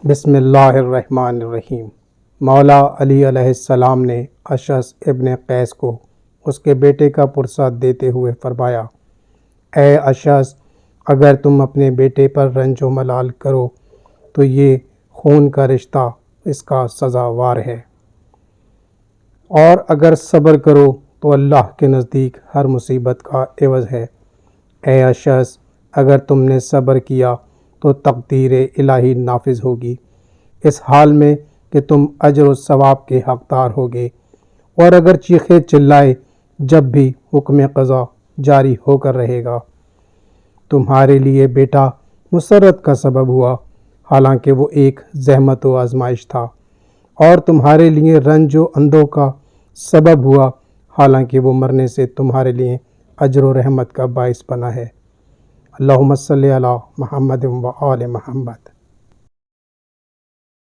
بسم اللہ الرحمن الرحیم۔ مولا علی علیہ السلام نے اشعث ابن قیس کو اس کے بیٹے کا پرسہ دیتے ہوئے فرمایا، اے اشعث، اگر تم اپنے بیٹے پر رنج و ملال کرو تو یہ خون کا رشتہ اس کا سزاوار ہے، اور اگر صبر کرو تو اللہ کے نزدیک ہر مصیبت کا عوض ہے۔ اے اشعث، اگر تم نے صبر کیا تو تقدیر الہی نافذ ہوگی، اس حال میں کہ تم اجر و ثواب کے حقدار ہوگے، اور اگر چیخے چلائے جب بھی حکم قضا جاری ہو کر رہے گا۔ تمہارے لیے بیٹا مسرت کا سبب ہوا، حالانکہ وہ ایک زحمت و آزمائش تھا، اور تمہارے لیے رنج و اندوہ کا سبب ہوا، حالانکہ وہ مرنے سے تمہارے لیے اجر و رحمت کا باعث بنا ہے۔ اللہم صلی علی محمد و آل محمد۔